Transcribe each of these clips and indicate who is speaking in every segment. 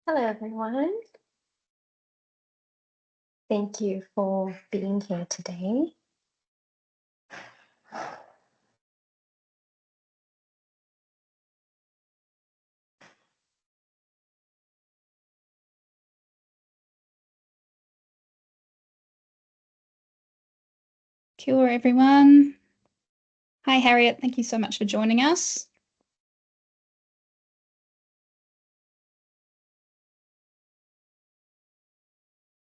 Speaker 1: Hello, everyone. Thank you for being here today.
Speaker 2: Kia ora, everyone. Hi, Harriet. Thank you so much for joining us.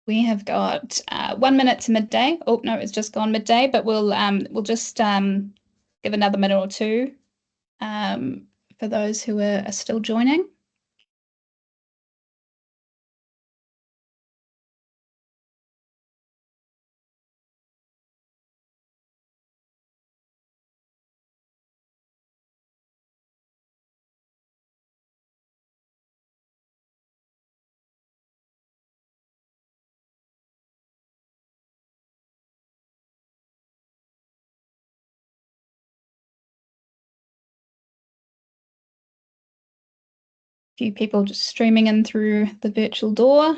Speaker 2: We have got 1 minute to midday. Oh no, it's just gone midday, but we'll just give another minute or two for those who are still joining. A few people just streaming in through the virtual door.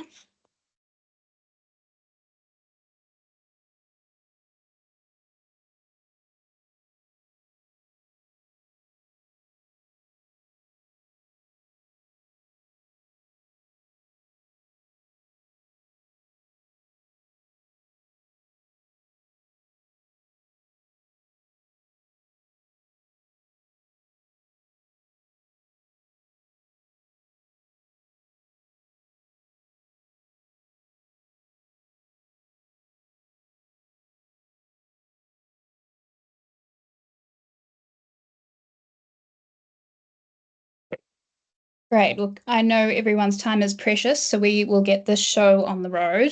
Speaker 2: Great. Look, I know everyone's time is precious, so we will get this show on the road.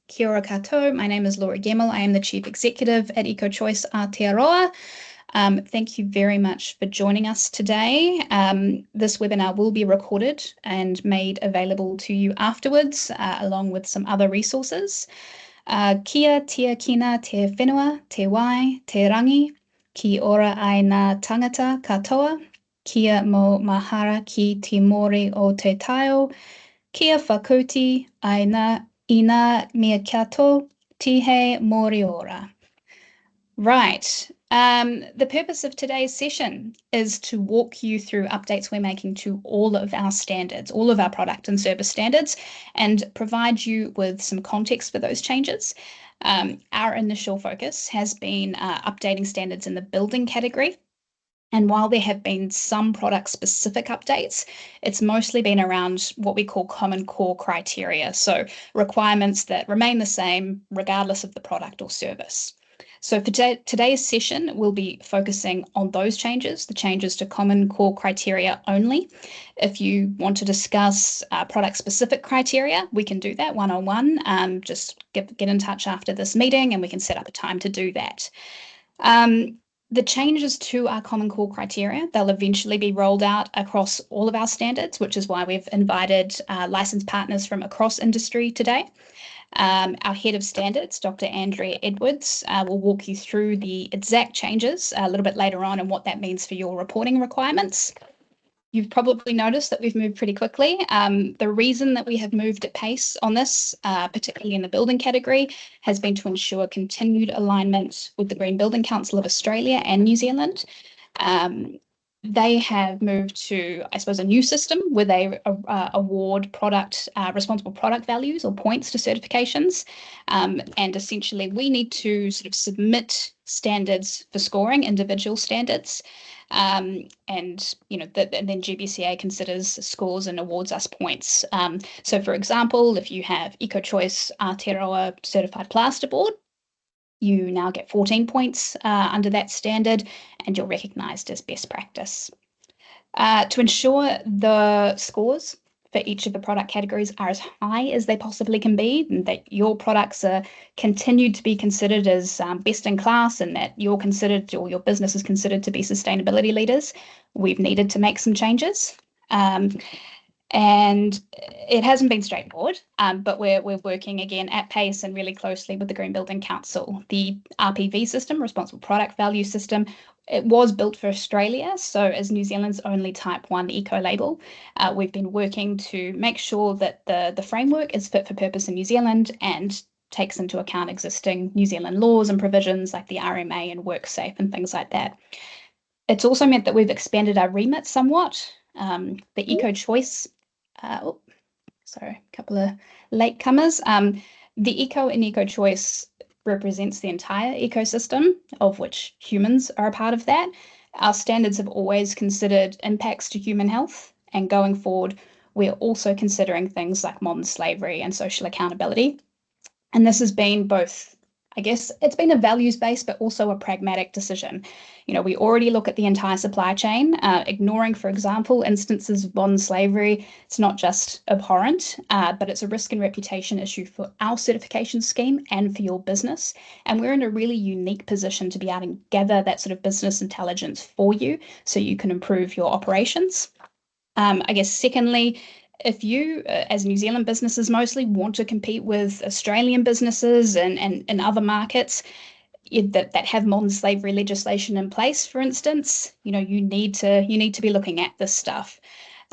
Speaker 2: Kia ora koutou. My name is Laura Gemmell. I am the Chief Executive at EcoChoice Aotearoa. Thank you very much for joining us today. This webinar will be recorded and made available to you afterwards, along with some other resources. Kia tia kina te whenua, te wai, te rangi, ki ora ai ngā tangata katoa, kia mo mahara ki te mori o te taio, kia whakouti ai ngā ina mea kiato, tihe mori ora. Right. The purpose of today's session is to walk you through updates we're making to all of our standards, all of our product and service standards, and provide you with some context for those changes. Our initial focus has been updating standards in the building category. And while there have been some product-specific updates, it's mostly been around what we call common core criteria, so requirements that remain the same regardless of the product or service. So for today's session, we'll be focusing on those changes, the changes to common core criteria only. If you want to discuss product-specific criteria, we can do that one-on-one. Just get in touch after this meeting and we can set up a time to do that. The changes to our common core criteria, they'll eventually be rolled out across all of our standards, which is why we've invited licensed partners from across industry today. Our head of standards, Dr. Andrea Edwards, will walk you through the exact changes a little bit later on and what that means for your reporting requirements. You've probably noticed that we've moved pretty quickly. The reason that we have moved at pace on this, particularly in the building category, has been to ensure continued alignment with the Green Building Council of Australia and New Zealand. They have moved to, I suppose, a new system where they award responsible product values or points to certifications. And essentially, we need to sort of submit standards for scoring, individual standards. And then GBCA considers scores and awards us points. So for example, if you have EcoChoice Aotearoa Certified Plasterboard, you now get 14 points under that standard and you're recognised as best practice. To ensure the scores for each of the product categories are as high as they possibly can be, and that your products are continued to be considered as best in class, and that you're considered or your business is considered to be sustainability leaders, we've needed to make some changes. And it hasn't been straightforward, but we're working again at pace and really closely with the Green Building Council. The RPV system, Responsible Product Value System, it was built for Australia, so as New Zealand's only Type 1 eco-label, we've been working to make sure that the framework is fit for purpose in New Zealand and takes into account existing New Zealand laws and provisions like the RMA and WorkSafe and things like that. It's also meant that we've expanded our remit somewhat. The eco-choice, sorry, a couple of latecomers. The eco and eco-choice represents the entire ecosystem, of which humans are a part of that. Our standards have always considered impacts to human health, and going forward, we're also considering things like modern slavery and social accountability. And this has been both, I guess, it's been a values-based, but also a pragmatic decision. We already look at the entire supply chain, ignoring, for example, instances of modern slavery. It's not just abhorrent, but it's a risk and reputation issue for our certification scheme and for your business. And we're in a really unique position to be able to gather that sort of business intelligence for you so you can improve your operations. I guess, secondly, if you, as New Zealand businesses mostly, want to compete with Australian businesses and other markets that have modern slavery legislation in place, for instance, you need to be looking at this stuff.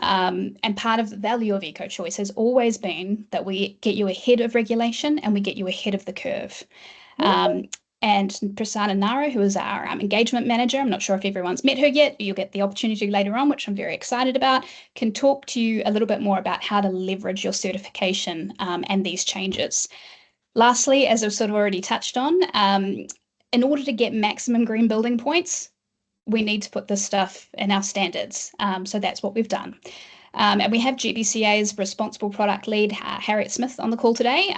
Speaker 2: And part of the value of eco-choice has always been that we get you ahead of regulation and we get you ahead of the curve. And Prasanna Nara, who is our engagement manager, I'm not sure if everyone's met her yet, you'll get the opportunity later on, which I'm very excited about, can talk to you a little bit more about how to leverage your certification and these changes. Lastly, as I've sort of already touched on, in order to get maximum green building points, we need to put this stuff in our standards. So that's what we've done. And we have GBCA's Responsible Product Lead, Harriet Smith, on the call today.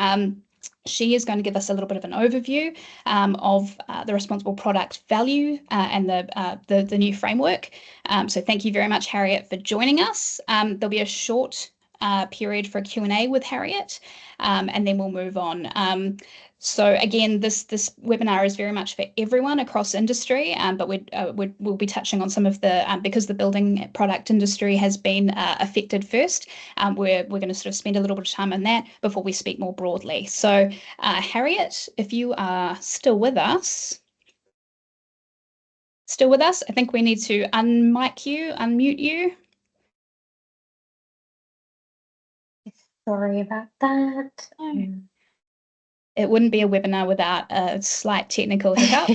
Speaker 2: She is going to give us a little bit of an overview of the responsible product value and the new framework. So thank you very much, Harriet, for joining us. There'll be a short period for a Q&A with Harriet, and then we'll move on. So again, this webinar is very much for everyone across industry, but we'll be touching on some of the, because the building product industry has been affected first, we're going to sort of spend a little bit of time on that before we speak more broadly. So Harriet, if you are still with us, I think we need to unmute you.
Speaker 1: Sorry about that.
Speaker 2: It wouldn't be a webinar without a slight technical hiccup.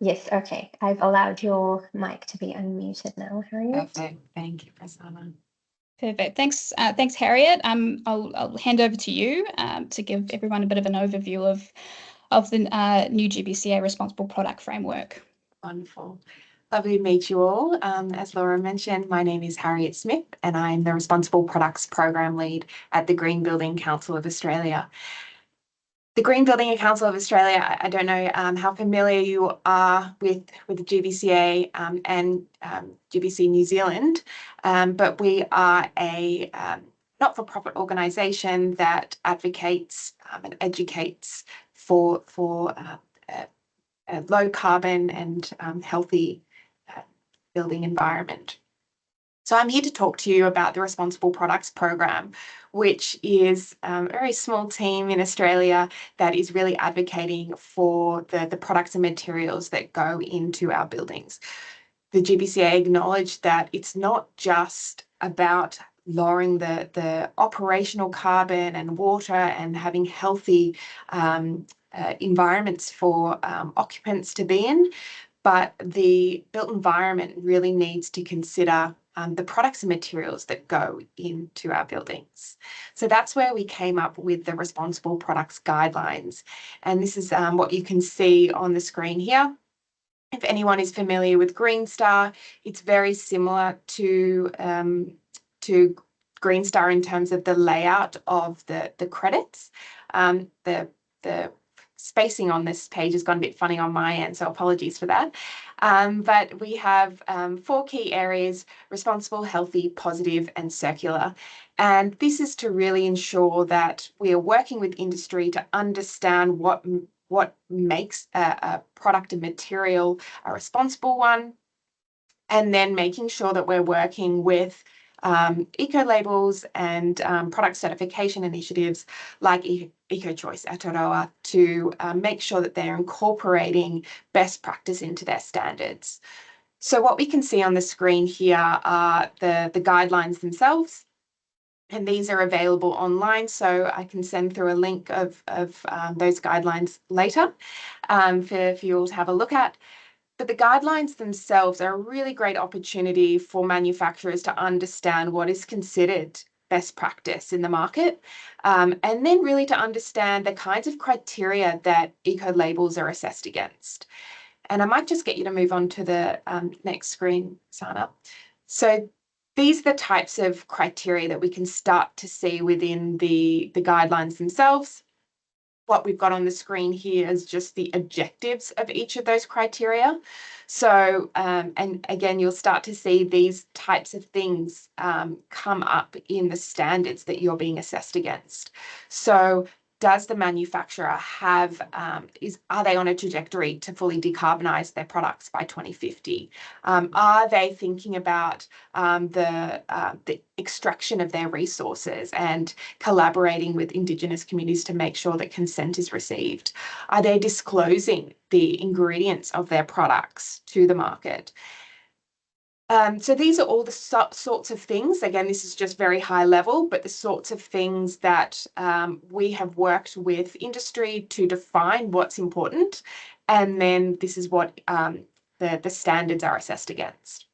Speaker 1: Yes, okay. I've allowed your mic to be unmuted now, Harriet.
Speaker 3: Perfect. Thank you, Prasanna.
Speaker 2: Perfect. Thanks, Harriet. I'll hand over to you to give everyone a bit of an overview of the new GBCA Responsible Product Framework.
Speaker 3: Wonderful. Lovely to meet you all. As Laura mentioned, my name is Harriet Smith and I'm the Responsible Products Programme Lead at the Green Building Council of Australia. The Green Building Council of Australia, I don't know how familiar you are with the GBCA and GBC New Zealand, but we are a not-for-profit organisation that advocates and educates for a low carbon and healthy building environment. So I'm here to talk to you about the Responsible Products Program, which is a very small team in Australia that is really advocating for the products and materials that go into our buildings. The GBCA acknowledged that it's not just about lowering the operational carbon and water and having healthy environments for occupants to be in, but the built environment really needs to consider the products and materials that go into our buildings. So that's where we came up with the Responsible Products Guidelines. And this is what you can see on the screen here. If anyone is familiar with Green Star, it's very similar to Green Star in terms of the layout of the credits. The spacing on this page has gone a bit funny on my end, so apologies for that. But we have 4 key areas: responsible, healthy, positive, and circular. And this is to really ensure that we are working with industry to understand what makes a product and material a responsible one, and then making sure that we're working with eco labels and product certification initiatives like EcoChoice Aotearoa to make sure that they're incorporating best practice into their standards. So what we can see on the screen here are the guidelines themselves. And these are available online, so I can send through a link of those guidelines later for you all to have a look at. But the guidelines themselves are a really great opportunity for manufacturers to understand what is considered best practice in the market, and then really to understand the kinds of criteria that eco labels are assessed against. And I might just get you to move on to the next screen, Prasanna. So these are the types of criteria that we can start to see within the guidelines themselves. What we've got on the screen here is just the objectives of each of those criteria. So, and again, you'll start to see these types of things come up in the standards that you're being assessed against. So, does the manufacturer have, are they on a trajectory to fully decarbonise their products by 2050? Are they thinking about the extraction of their resources and collaborating with Indigenous communities to make sure that consent is received? Are they disclosing the ingredients of their products to the market? So these are all the sorts of things. Again, this is just very high level, but the sorts of things that we have worked with industry to define what's important. And then this is what the standards are assessed against.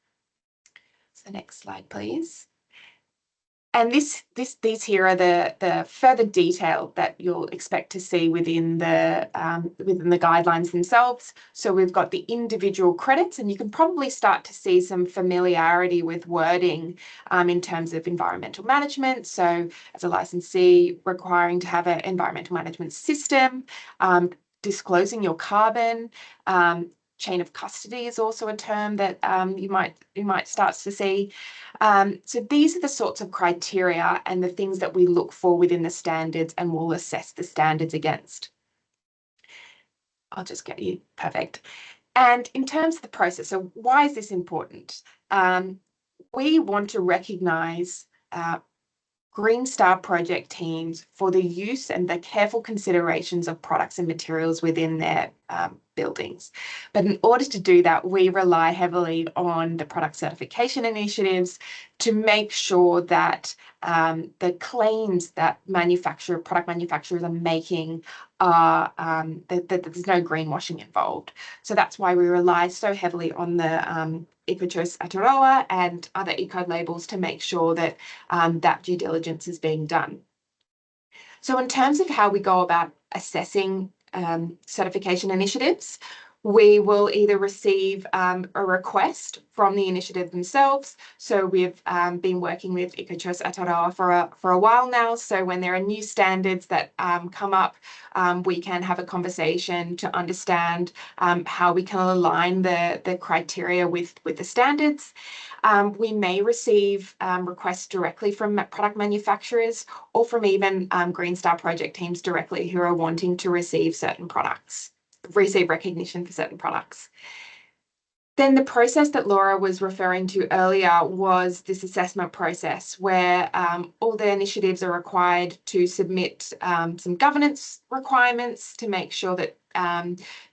Speaker 3: So next slide, please. And these here are the further detail that you'll expect to see within the guidelines themselves. So we've got the individual credits, and you can probably start to see some familiarity with wording in terms of environmental management. So as a licensee, requiring to have an environmental management system, disclosing your carbon. Chain of custody is also a term that you might start to see. So these are the sorts of criteria and the things that we look for within the standards and will assess the standards against. I'll just get you perfect. And in terms of the process, so why is this important? We want to recognise Green Star project teams for the use and the careful considerations of products and materials within their buildings. But in order to do that, we rely heavily on the product certification initiatives to make sure that the claims that product manufacturers are making are that there's no greenwashing involved. So that's why we rely so heavily on the EcoChoice Aotearoa and other eco labels to make sure that that due diligence is being done. So in terms of how we go about assessing certification initiatives, we will either receive a request from the initiative themselves. So we've been working with EcoChoice Aotearoa for a while now. So when there are new standards that come up, we can have a conversation to understand how we can align the criteria with the standards. We may receive requests directly from product manufacturers or from even Green Star project teams directly who are wanting to receive certain products, receive recognition for certain products. Then the process that Laura was referring to earlier was this assessment process where all the initiatives are required to submit some governance requirements to make sure that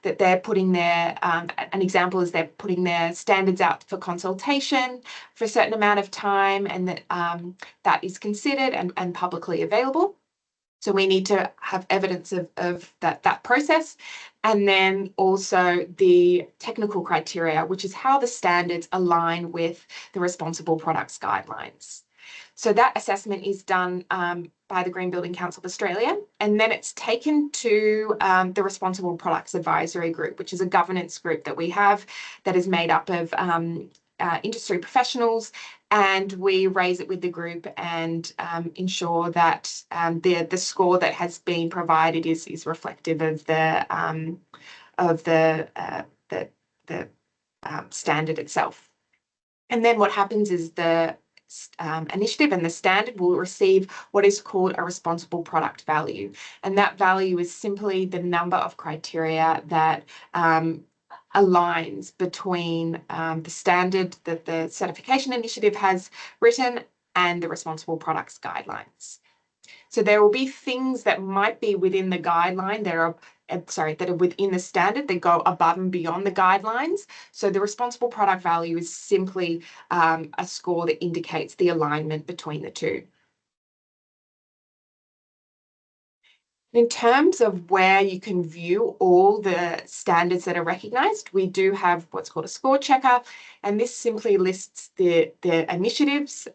Speaker 3: that they're putting their, an example is they're putting their standards out for consultation for a certain amount of time, and that that is considered and publicly available. So we need to have evidence of that process. And then also the technical criteria, which is how the standards align with the responsible products guidelines. So that assessment is done by the Green Building Council of Australia, and then it's taken to the Responsible Products Advisory Group, which is a governance group that we have that is made up of industry professionals, and we raise it with the group and ensure that the score that has been provided is reflective of the standard itself. And then what happens is the initiative and the standard will receive what is called a responsible product value, and that value is simply the number of criteria that aligns between the standard that the certification initiative has written and the responsible products guidelines. So there will be things that might be within the guideline that are within the standard that go above and beyond the guidelines. So the responsible product value is simply a score that indicates the alignment between the two. In terms of where you can view all the standards that are recognised, we do have what's called a score checker, and this simply lists the initiatives,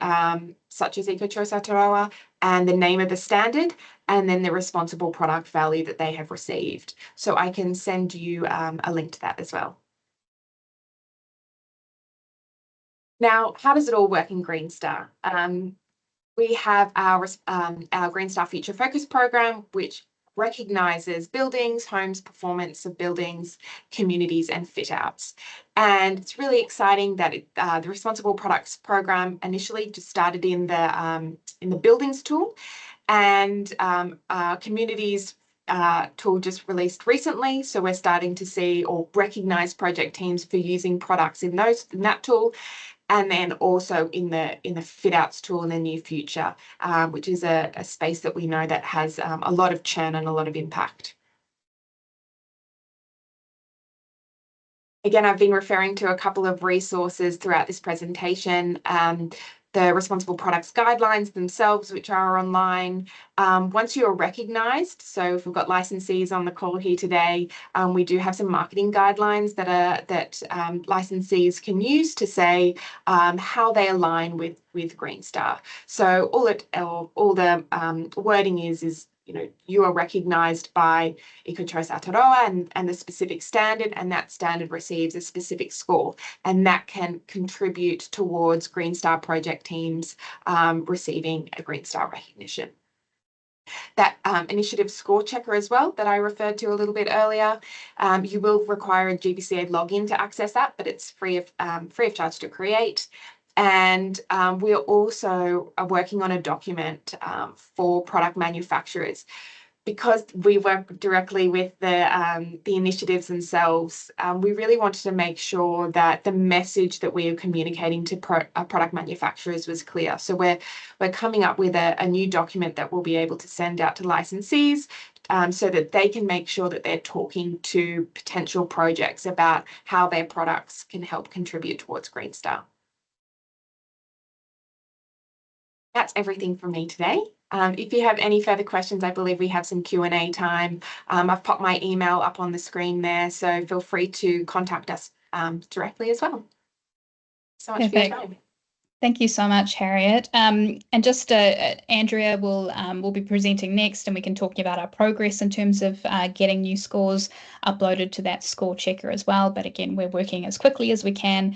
Speaker 3: such as EcoChoice Aotearoa, and the name of the standard, and then the responsible product value that they have received. So I can send you a link to that as well. Now, how does it all work in Green Star? We have our Green Star Future Focus program, which recognises buildings, homes, performance of buildings, communities and fit outs. And it's really exciting that the Responsible Products program initially just started in the buildings tool, and communities tool just released recently. So we're starting to see or recognise project teams for using products in that tool. And then also in the fit outs tool in the near future, which is a space that we know that has a lot of churn and a lot of impact. Again, I've been referring to a couple of resources throughout this presentation. The responsible products guidelines themselves, which are online. Once you're recognised, so if we've got licensees on the call here today, we do have some marketing guidelines that licensees can use to say how they align with Green Star. So all the wording is you are recognised by EcoChoice Aotearoa and the specific standard, and that standard receives a specific score, and that can contribute towards Green Star project teams receiving a Green Star recognition. That initiative score checker as well that I referred to a little bit earlier, you will require a GBCA login to access that, but it's free of charge to create. And we are also working on a document for product manufacturers. Because we work directly with the initiatives themselves, we really wanted to make sure that the message that we are communicating to product manufacturers was clear. So we're coming up with a new document that we'll be able to send out to licensees so that they can make sure that they're talking to potential projects about how their products can help contribute towards Green Star. That's everything from me today. If you have any further questions, I believe we have some Q&A time. I've popped my email up on the screen there, so feel free to contact us directly as well. So much for your time.
Speaker 2: Thank you so much, Harriet. And just Andrea will be presenting next, and we can talk about our progress in terms of getting new scores uploaded to that score checker as well. But again, we're working as quickly as we can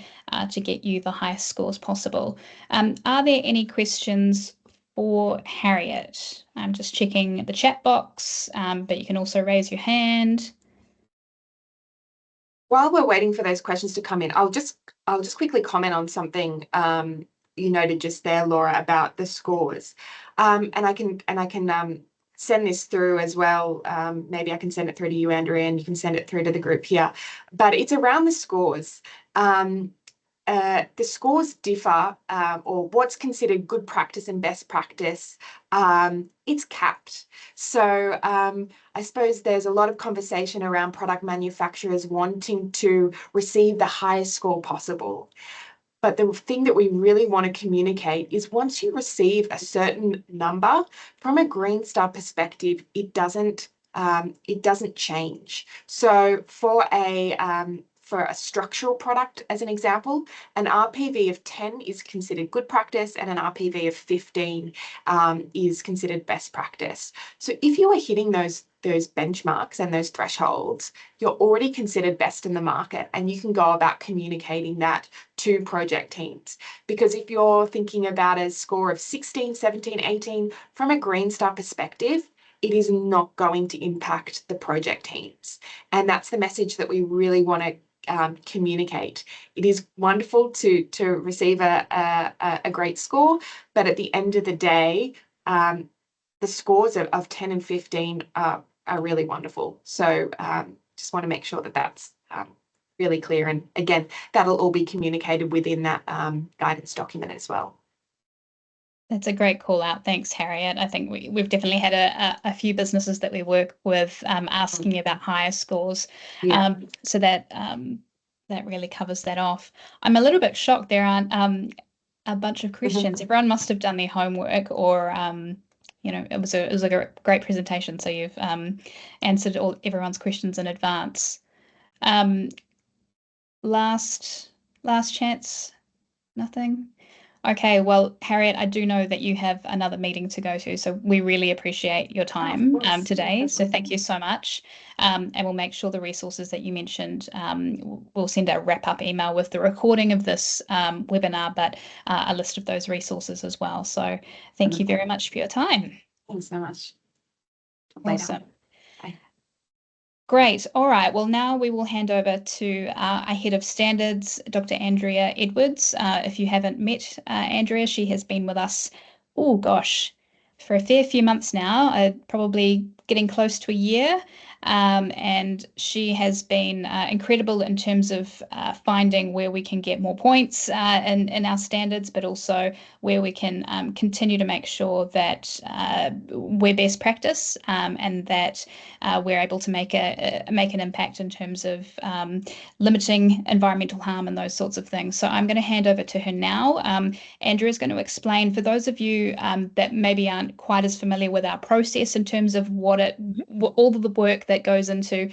Speaker 2: to get you the highest scores possible. Are there any questions for Harriet? I'm just checking the chat box, but you can also raise your hand.
Speaker 3: While we're waiting for those questions to come in, I'll just quickly comment on something you noted just there, Laura, about the scores, and I can send this through as well. Maybe I can send it through to you, Andrea, and you can send it through to the group here. But it's around the scores. The scores differ, or what's considered good practice and best practice, it's capped. So I suppose there's a lot of conversation around product manufacturers wanting to receive the highest score possible. But the thing that we really want to communicate is once you receive a certain number, from a Green Star perspective, it doesn't change. So for a structural product, as an example, an RPV of 10 is considered good practice, and an RPV of 15 is considered best practice. So if you are hitting those benchmarks and those thresholds, you're already considered best in the market, and you can go about communicating that to project teams. Because if you're thinking about a score of 16, 17, 18, from a Green Star perspective, it is not going to impact the project teams. And that's the message that we really want to communicate. It is wonderful to receive a great score, but at the end of the day, the scores of 10 and 15 are really wonderful. So just want to make sure that that's really clear. And again, that'll all be communicated within that guidance document as well.
Speaker 2: That's a great call out. Thanks, Harriet. I think we've definitely had a few businesses that we work with asking about higher scores.
Speaker 3: Yeah.
Speaker 2: So that that really covers that off. I'm a little bit shocked there aren't a bunch of questions. Everyone must have done their homework, or it was a great presentation. So you've answered everyone's questions in advance. Um, last chance, nothing. Okay, well, Harriet, I do know that you have another meeting to go to, so we really appreciate your time today. So thank you so much. And we'll make sure the resources that you mentioned, we'll send a wrap-up email with the recording of this webinar, but a list of those resources as well. So thank you very much for your time.
Speaker 3: Thanks so much. Later.
Speaker 2: Awesome.
Speaker 3: Bye.
Speaker 2: Great. All right. Well, now we will hand over to our Head of Standards, Dr. Andrea Edwards. If you haven't met Andrea, she has been with us, oh gosh, for a fair few months now, probably getting close to a year. And she has been incredible in terms of finding where we can get more points in our standards, but also where we can continue to make sure that we're best practice and that we're able to make an impact in terms of limiting environmental harm and those sorts of things. So I'm going to hand over to her now. Andrea is going to explain for those of you that maybe aren't quite as familiar with our process in terms of all of the work that goes into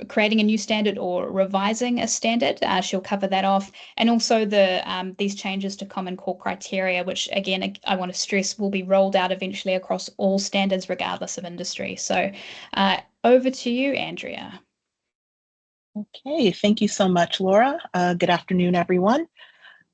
Speaker 2: creating a new standard or revising a standard. She'll cover that off, and also these changes to Common Core criteria, which again I want to stress will be rolled out eventually across all standards regardless of industry. So over to you, Andrea.
Speaker 4: Okay, thank you so much, Laura. Good afternoon, everyone.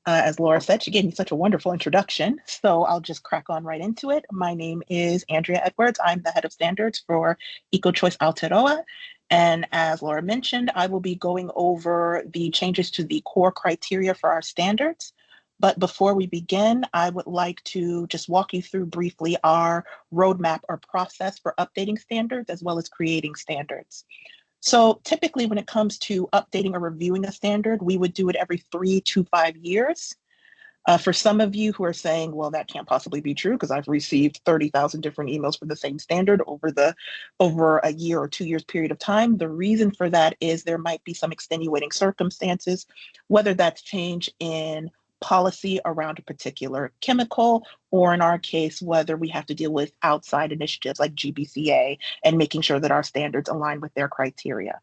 Speaker 4: As Laura said, she gave me such a wonderful introduction, so I'll just crack on right into it. My name is Andrea Edwards. I'm the Head of Standards for EcoChoice Aotearoa. And as Laura mentioned, I will be going over the changes to the core criteria for our standards. But before we begin, I would like to just walk you through briefly our roadmap or process for updating standards as well as creating standards. So typically when it comes to updating or reviewing a standard, we would do it every 3 to 5 years. For some of you who are saying, well, that can't possibly be true because I've received 30,000 different emails for the same standard over a year or 2 years period of time. The reason for that is there might be some extenuating circumstances, whether that's change in policy around a particular chemical, or in our case, whether we have to deal with outside initiatives like GBCA and making sure that our standards align with their criteria.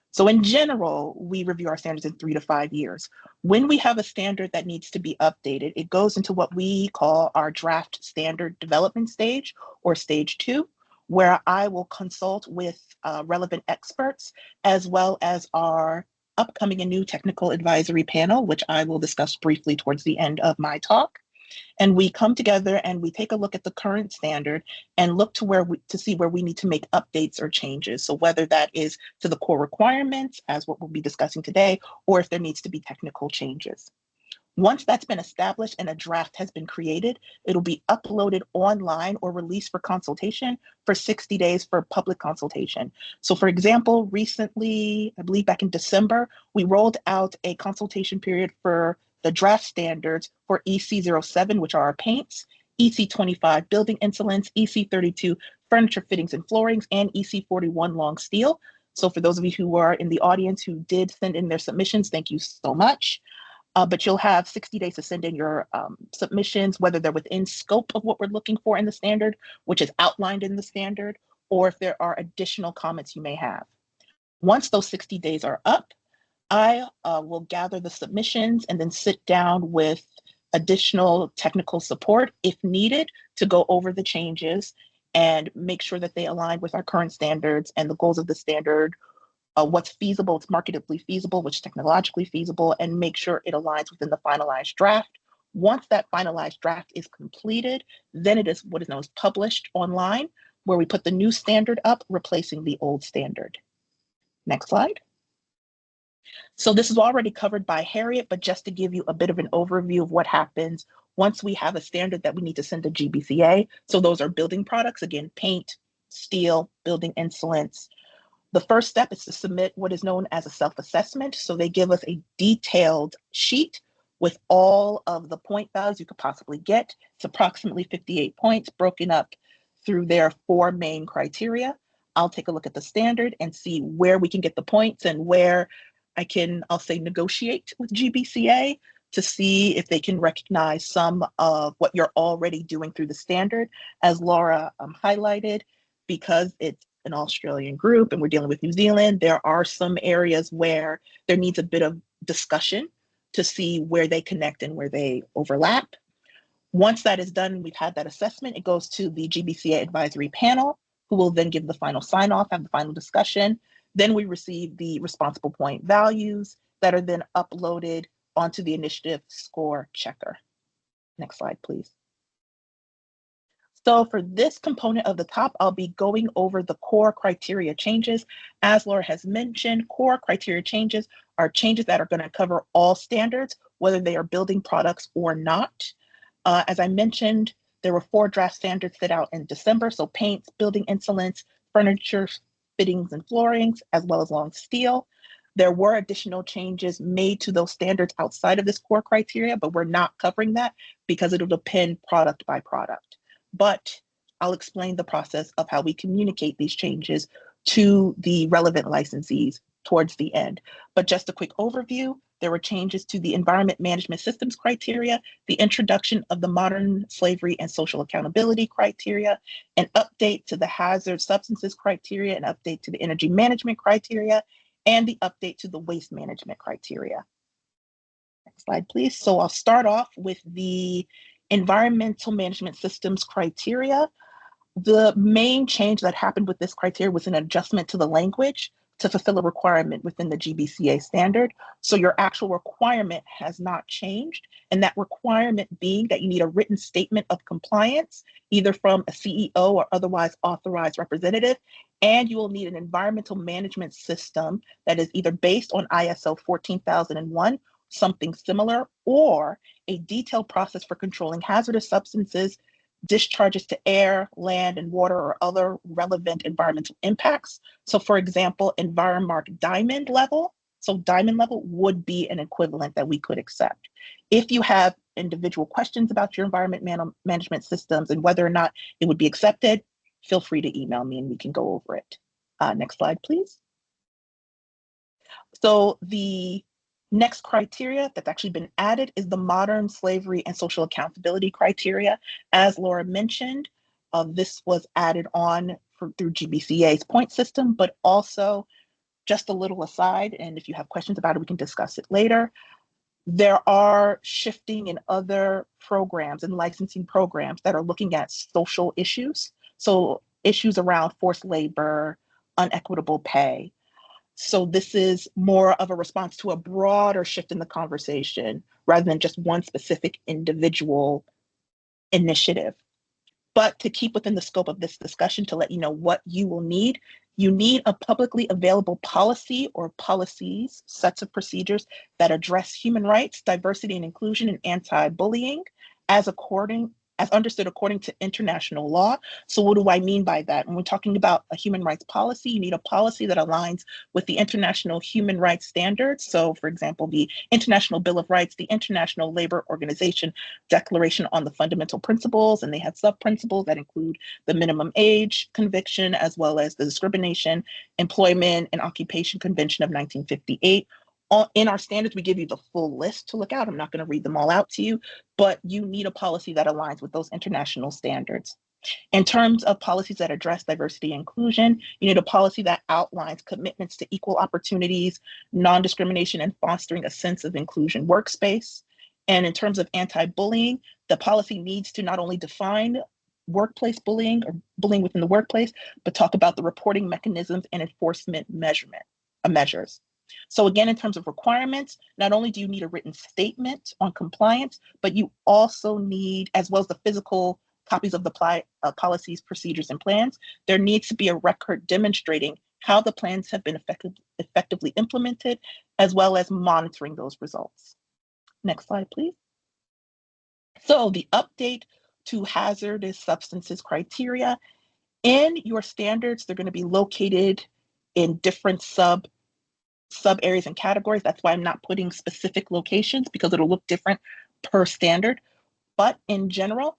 Speaker 4: So in general, we review our standards in 3 to 5 years. When we have a standard that needs to be updated, it goes into what we call our draft standard development stage, or stage 2, where I will consult with relevant experts, as well as our upcoming and new technical advisory panel, which I will discuss briefly towards the end of my talk. And we come together and we take a look at the current standard and look to see where we need to make updates or changes. So whether that is to the core requirements, as what we'll be discussing today, or if there needs to be technical changes. Once that's been established and a draft has been created, it'll be uploaded online or released for consultation for 60 days for public consultation. So for example, recently, I believe back in December, we rolled out a consultation period for the draft standards for EC07, which are our paints, EC25 building insulants, EC32 furniture fittings and floorings, and EC41 long steel. So for those of you who are in the audience who did send in their submissions, thank you so much. But you'll have 60 days to send in your submissions, whether they're within scope of what we're looking for in the standard, which is outlined in the standard, or if there are additional comments you may have. Once those 60 days are up, I will gather the submissions and then sit down with additional technical support if needed to go over the changes and make sure that they align with our current standards and the goals of the standard, what's feasible, what's marketably feasible, what's technologically feasible, and make sure it aligns within the finalized draft. Once that finalized draft is completed, then it is what is known as published online, where we put the new standard up, replacing the old standard. Next slide. So this is already covered by Harriet, but just to give you a bit of an overview of what happens once we have a standard that we need to send to GBCA. So those are building products, again, paint, steel, building insulants. The first step is to submit what is known as a self-assessment. So they give us a detailed sheet with all of the point values you could possibly get. It's approximately 58 points broken up through their 4 main criteria. I'll take a look at the standard and see where we can get the points and where I'll say negotiate with GBCA to see if they can recognize some of what you're already doing through the standard. As Laura highlighted, because it's an Australian group and we're dealing with New Zealand, there are some areas where there needs a bit of discussion to see where they connect and where they overlap. Once that is done, we've had that assessment, it goes to the GBCA advisory panel, who will then give the final sign off, have the final discussion. Then we receive the responsible point values that are then uploaded onto the initiative score checker. Next slide, please. So for this component of the top, I'll be going over the core criteria changes. As Laura has mentioned, core criteria changes are changes that are going to cover all standards, whether they are building products or not. As I mentioned, there were 4 draft standards set out in December, so paints, building insulants, furniture, fittings, and floorings, as well as long steel. There were additional changes made to those standards outside of this core criteria, but we're not covering that because it'll depend product by product. But I'll explain the process of how we communicate these changes to the relevant licensees towards the end. But just a quick overview, there were changes to the environment management systems criteria, the introduction of the modern slavery and social accountability criteria, an update to the hazard substances criteria, an update to the energy management criteria, and the update to the waste management criteria. Next slide, please. So I'll start off with the environmental management systems criteria. The main change that happened with this criteria was an adjustment to the language to fulfill a requirement within the GBCA standard. So your actual requirement has not changed. And that requirement being that you need a written statement of compliance, either from a CEO or otherwise authorized representative. And you will need an environmental management system that is either based on ISO 14001, something similar, or a detailed process for controlling hazardous substances, discharges to air, land, and water, or other relevant environmental impacts. So for example, Environmark Diamond level. So Diamond level would be an equivalent that we could accept. If you have individual questions about your environment management systems and whether or not it would be accepted, feel free to email me and we can go over it. Next slide, please. So the next criteria that's actually been added is the modern slavery and social accountability criteria. As Laura mentioned, this was added on through GBCA's point system, but also just a little aside, and if you have questions about it, we can discuss it later. There are shifting in other programs and licensing programs that are looking at social issues. So issues around forced labor, unequitable pay. So this is more of a response to a broader shift in the conversation rather than just one specific individual initiative. But to keep within the scope of this discussion, to let you know what you will need, you need a publicly available policy or policies, sets of procedures that address human rights, diversity and inclusion, and anti-bullying as understood according to international law. So what do I mean by that? When we're talking about a human rights policy, you need a policy that aligns with the international human rights standards. So for example, the International Bill of Rights, the International Labor Organization Declaration on the Fundamental Principles, and they have sub-principles that include the minimum age conviction, as well as the Discrimination, Employment, and Occupation Convention of 1958. In our standards, we give you the full list to look out. I'm not going to read them all out to you, but you need a policy that aligns with those international standards. In terms of policies that address diversity and inclusion, you need a policy that outlines commitments to equal opportunities, non-discrimination, and fostering a sense of inclusion workspace. And in terms of anti-bullying, the policy needs to not only define workplace bullying or bullying within the workplace, but talk about the reporting mechanisms and enforcement measures. So again, in terms of requirements, not only do you need a written statement on compliance, but you also need, as well as the physical copies of the policies, procedures, and plans, there needs to be a record demonstrating how the plans have been effectively implemented, as well as monitoring those results. Next slide, please. So the update to hazardous substances criteria. In your standards, they're going to be located in different sub areas and categories. That's why I'm not putting specific locations, because it'll look different per standard. But in general,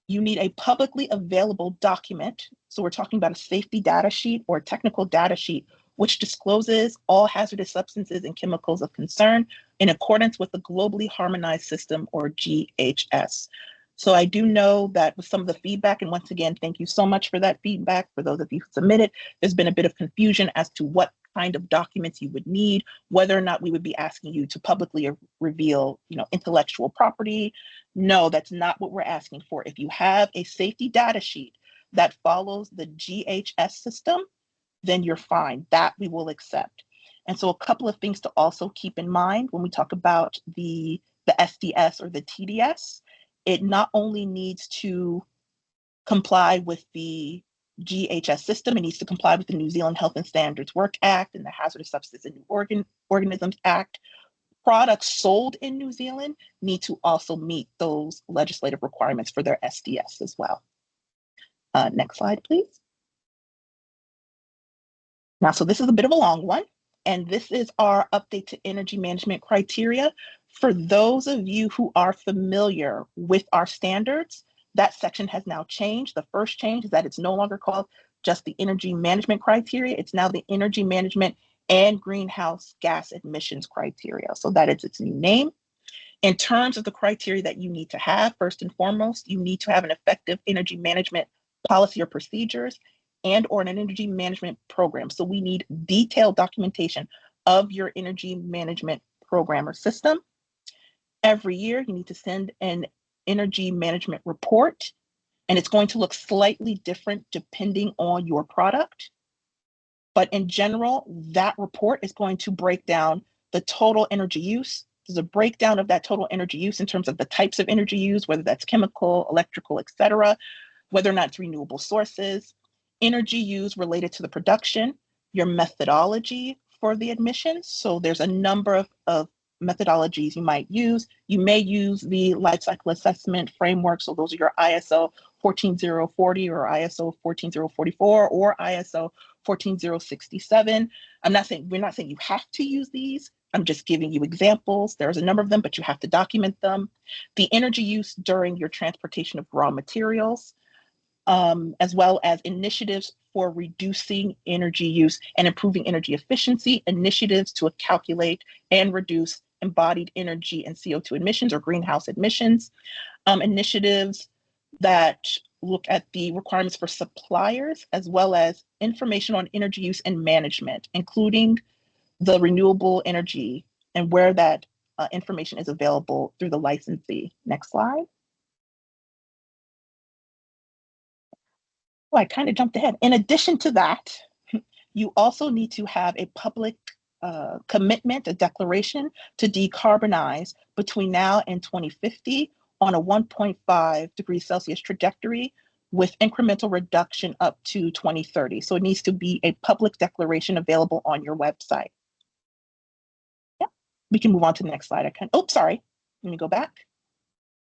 Speaker 4: you need a publicly available document. So we're talking about a safety data sheet or a technical data sheet, which discloses all hazardous substances and chemicals of concern in accordance with the Globally Harmonized System, or GHS. So I do know that with some of the feedback, and once again, thank you so much for that feedback. For those of you who submitted, there's been a bit of confusion as to what kind of documents you would need, whether or not we would be asking you to publicly reveal, intellectual property. No, that's not what we're asking for. If you have a safety data sheet that follows the GHS system, then you're fine. That we will accept. And so a couple of things to also keep in mind when we talk about the SDS or the TDS, it not only needs to comply with the GHS system, it needs to comply with the New Zealand Health and Standards Work Act and the Hazardous Substances and New Organisms Act. Products sold in New Zealand need to also meet those legislative requirements for their SDS as well. Next slide, please. Now, so this is a bit of a long one, and this is our update to energy management criteria. For those of you who are familiar with our standards, that section has now changed. The first change is that it's no longer called just the energy management criteria. It's now the energy management and greenhouse gas emissions criteria. So that is its new name. In terms of the criteria that you need to have, first and foremost, you need to have an effective energy management policy or procedures and/or an energy management program. So we need detailed documentation of your energy management program or system. Every year, you need to send an energy management report, and it's going to look slightly different depending on your product. But in general, that report is going to break down the total energy use. There's a breakdown of that total energy use in terms of the types of energy used, whether that's chemical, electrical, et cetera, whether or not it's renewable sources, energy used related to the production, your methodology for the emissions. So there's a number of methodologies you might use. You may use the life cycle assessment framework. So those are your ISO 14040 or ISO 14044 or ISO 14067. We're not saying you have to use these. I'm just giving you examples. There's a number of them, but you have to document them. The energy use during your transportation of raw materials, as well as initiatives for reducing energy use and improving energy efficiency, initiatives to calculate and reduce embodied energy and CO2 emissions or greenhouse emissions, initiatives that look at the requirements for suppliers, as well as information on energy use and management, including the renewable energy and where that information is available through the licensee. Next slide. Oh, I kind of jumped ahead. In addition to that, you also need to have a public commitment, a declaration to decarbonize between now and 2050 on a 1.5 degrees Celsius trajectory with incremental reduction up to 2030. So it needs to be a public declaration available on your website. Yeah, we can move on to the next slide. Sorry, let me go back.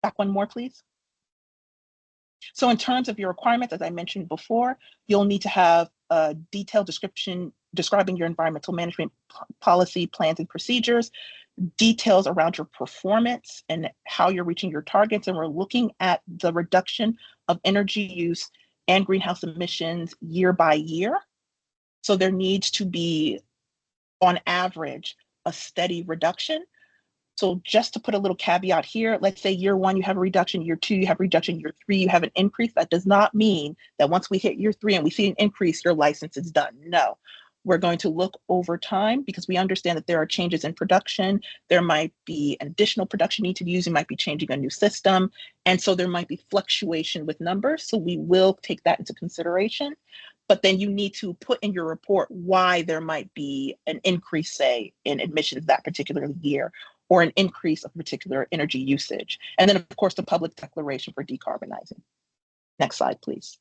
Speaker 4: Back one more, please. So in terms of your requirements, as I mentioned before, you'll need to have a detailed description describing your environmental management policy, plans, and procedures, details around your performance and how you're reaching your targets. And we're looking at the reduction of energy use and greenhouse emissions year by year. So there needs to be, on average, a steady reduction. So just to put a little caveat here, let's say year one, you have a reduction, year two, you have a reduction, year three, you have an increase. That does not mean that once we hit year three and we see an increase, your license is done. No, we're going to look over time because we understand that there are changes in production. There might be additional production need to be used. You might be changing a new system. And so there might be fluctuation with numbers. So we will take that into consideration. But then you need to put in your report why there might be an increase, say, in emissions that particular year, or an increase of particular energy usage. And then, of course, the public declaration for decarbonizing. Next slide, please.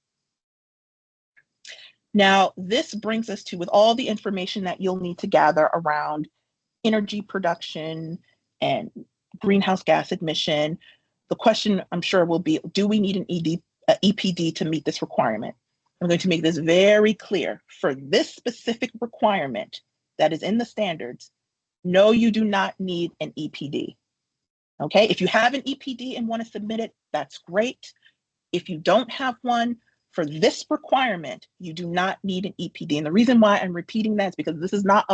Speaker 4: Now, this brings us to, with all the information that you'll need to gather around energy production and greenhouse gas emission, the question I'm sure will be, do we need an EPD to meet this requirement? I'm going to make this very clear. For this specific requirement, that is in the standards, no, you do not need an EPD. Okay, if you have an EPD and want to submit it, that's great. If you don't have one, for this requirement, you do not need an EPD. And the reason why I'm repeating that is because this is not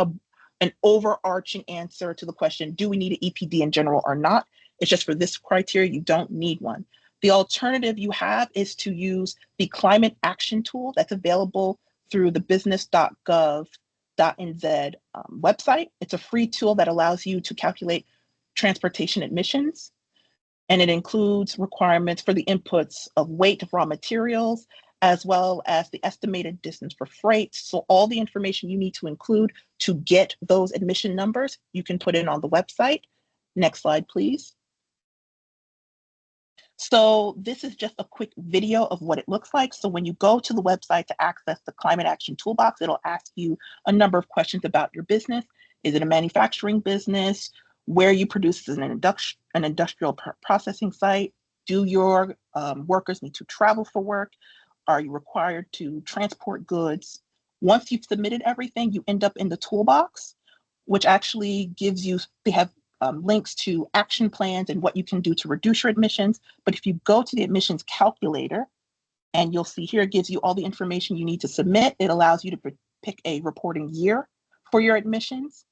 Speaker 4: an overarching answer to the question, do we need an EPD in general or not? It's just for this criteria, you don't need one. The alternative you have is to use the climate action tool that's available through the business.gov.nz website. It's a free tool that allows you to calculate transportation emissions, and it includes requirements for the inputs of weight of raw materials, as well as the estimated distance for freight. So all the information you need to include to get those emission numbers, you can put in on the website. Next slide, please. So this is just a quick video of what it looks like. So when you go to the website to access the Climate Action Toolbox, it'll ask you a number of questions about your business. Is it a manufacturing business? Where you produce is an industrial processing site? Do your workers need to travel for work? Are you required to transport goods? Once you've submitted everything, you end up in the toolbox, which actually gives you, they have links to action plans and what you can do to reduce your emissions. But if you go to the emissions calculator, and you'll see here, it gives you all the information you need to submit. It allows you to pick a reporting year for your emissions.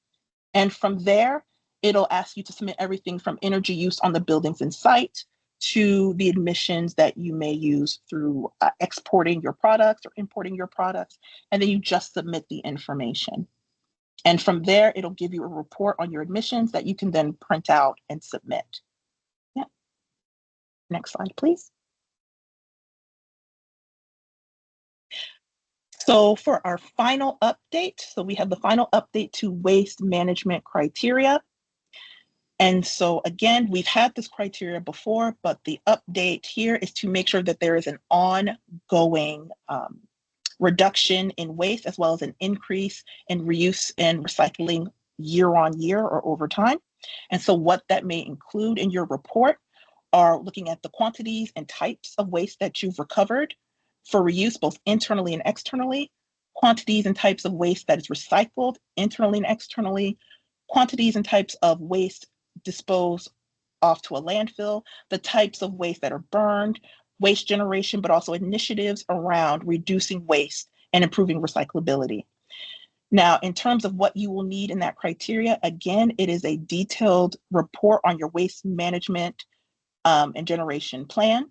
Speaker 4: And from there, it'll ask you to submit everything from energy use on the buildings and site to the emissions that you may use through exporting your products or importing your products. And then you just submit the information. And from there, it'll give you a report on your emissions that you can then print out and submit. Yeah. Next slide, please. So for our final update, so we have the final update to waste management criteria. And so again, we've had this criteria before, but the update here is to make sure that there is an ongoing reduction in waste, as well as an increase in reuse and recycling year on year or over time. And so what that may include in your report are looking at the quantities and types of waste that you've recovered for reuse, both internally and externally, quantities and types of waste that is recycled internally and externally, quantities and types of waste disposed off to a landfill, the types of waste that are burned, waste generation, but also initiatives around reducing waste and improving recyclability. Now, in terms of what you will need in that criteria, again, it is a detailed report on your waste management and generation plan,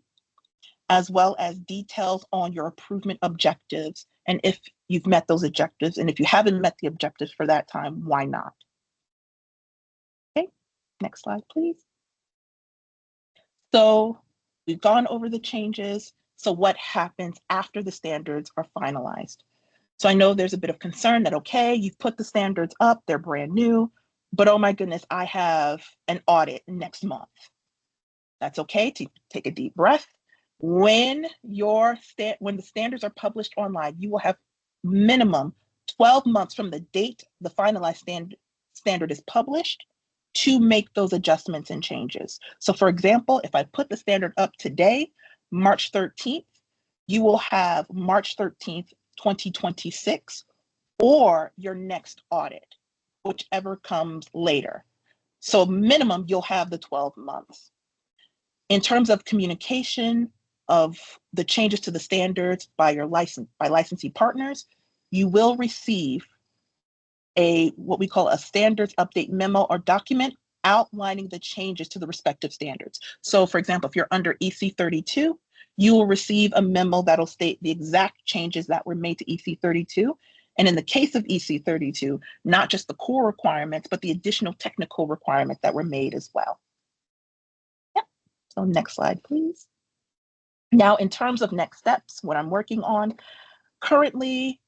Speaker 4: as well as details on your improvement objectives and if you've met those objectives. And if you haven't met the objectives for that time, why not? Okay, next slide, please. So we've gone over the changes. So what happens after the standards are finalized? So I know there's a bit of concern that, okay, you've put the standards up, they're brand new, but oh my goodness, I have an audit next month. That's okay, take a deep breath. When the standards are published online, you will have minimum 12 months from the date the finalized standard is published to make those adjustments and changes. So for example, if I put the standard up today, March 13th, you will have March 13th, 2026, or your next audit, whichever comes later. So minimum, you'll have the 12 months. In terms of communication of the changes to the standards by licensee partners, you will receive what we call a standards update memo or document outlining the changes to the respective standards. So for example, if you're under EC 32, you will receive a memo that'll state the exact changes that were made to EC 32. And in the case of EC 32, not just the core requirements, but the additional technical requirements that were made as well. Yeah. So next slide, please. Now, in terms of next steps, what I'm working on currently,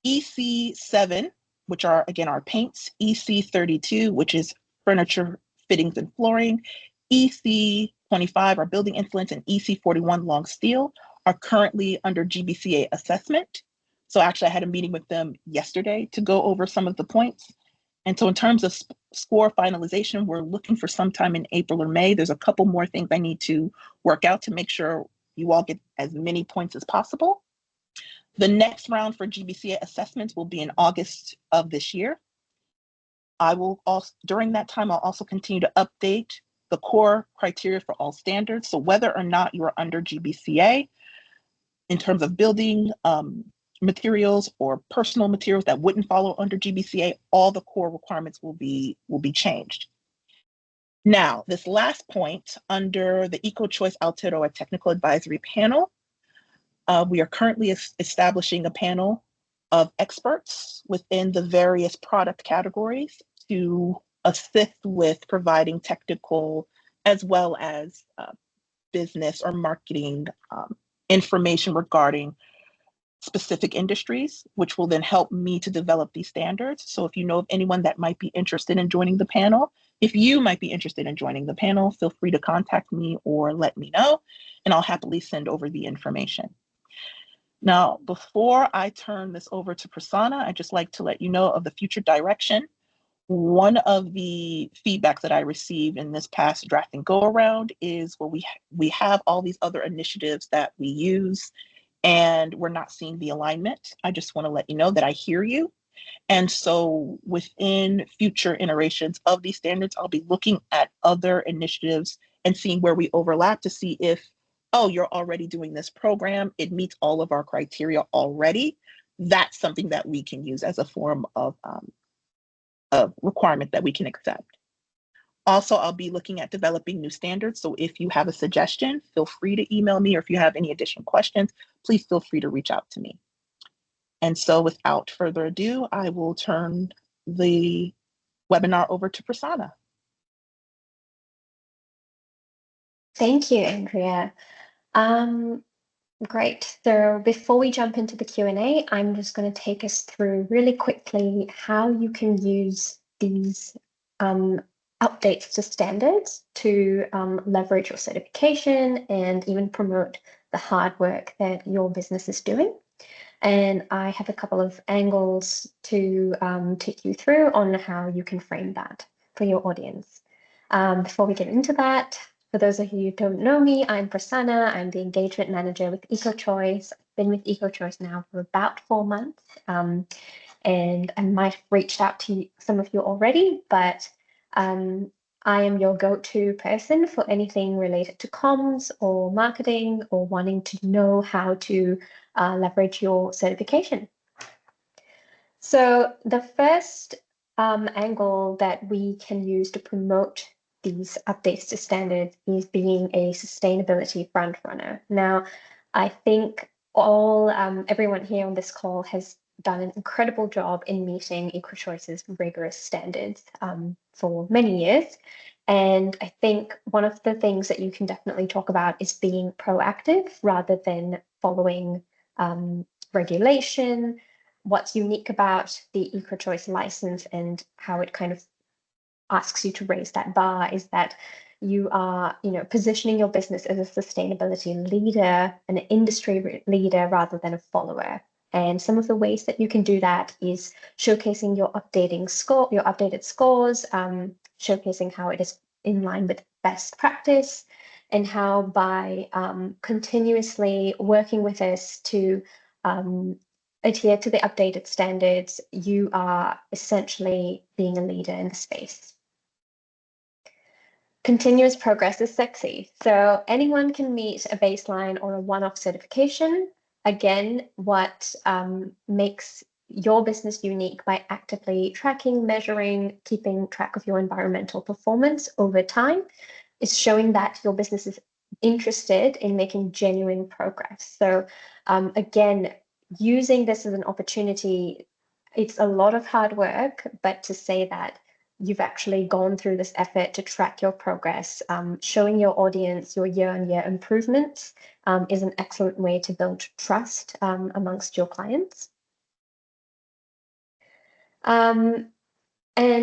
Speaker 4: EC 7, which are again our paints, EC 32, which is furniture, fittings, and flooring, EC 25, our building insulants, and EC 41, long steel, are currently under GBCA assessment. So actually, I had a meeting with them yesterday to go over some of the points. And so in terms of score finalization, we're looking for sometime in April or May. There's a couple more things I need to work out to make sure you all get as many points as possible. The next round for GBCA assessments will be in August of this year. I will also, during that time, I'll also continue to update the core criteria for all standards. So whether or not you're under GBCA, in terms of building materials or personal materials that wouldn't follow under GBCA, all the core requirements will be changed. Now, this last point, under the EcoChoice Aotearoa Technical Advisory Panel, we are currently establishing a panel of experts within the various product categories to assist with providing technical as well as business or marketing information regarding specific industries, which will then help me to develop these standards. So if you know of anyone that might be interested in joining the panel, if you might be interested in joining the panel, feel free to contact me or let me know, and I'll happily send over the information. Now, before I turn this over to Prasanna, I'd just like to let you know of the future direction. One of the feedbacks that I received in this past draft and go around is where we have all these other initiatives that we use and we're not seeing the alignment. I just want to let you know that I hear you. And so within future iterations of these standards, I'll be looking at other initiatives and seeing where we overlap to see if, oh, you're already doing this program, it meets all of our criteria already. That's something that we can use as a form of requirement that we can accept. Also, I'll be looking at developing new standards. So if you have a suggestion, feel free to email me, or if you have any additional questions, please feel free to reach out to me. And so without further ado, I will turn the webinar over to Prasanna.
Speaker 1: Thank you, Andrea. Great. So before we jump into the Q&A, I'm just going to take us through really quickly how you can use these updates to standards to leverage your certification and even promote the hard work that your business is doing. And I have a couple of angles to take you through on how you can frame that for your audience. Before we get into that, for those of you who don't know me, I'm Prasanna. I'm the engagement manager with EcoChoice. I've been with EcoChoice now for about 4 months. And I might have reached out to some of you already, but I am your go-to person for anything related to comms or marketing or wanting to know how to leverage your certification. So the first angle that we can use to promote these updates to standards is being a sustainability frontrunner. Now, I think everyone here on this call has done an incredible job in meeting EcoChoice's rigorous standards for many years. And I think one of the things that you can definitely talk about is being proactive rather than following regulation. What's unique about the EcoChoice license and how it kind of asks you to raise that bar is that you are, positioning your business as a sustainability leader, an industry leader rather than a follower. And some of the ways that you can do that is showcasing your updated scores, showcasing how it is in line with best practice, and how by continuously working with us to adhere to the updated standards, you are essentially being a leader in the space. Continuous progress is sexy. So anyone can meet a baseline or a one-off certification. Again, what makes your business unique by actively tracking, measuring, keeping track of your environmental performance over time is showing that your business is interested in making genuine progress. So again, using this as an opportunity, it's a lot of hard work, but to say that you've actually gone through this effort to track your progress, showing your audience your year-on-year improvements is an excellent way to build trust amongst your clients. And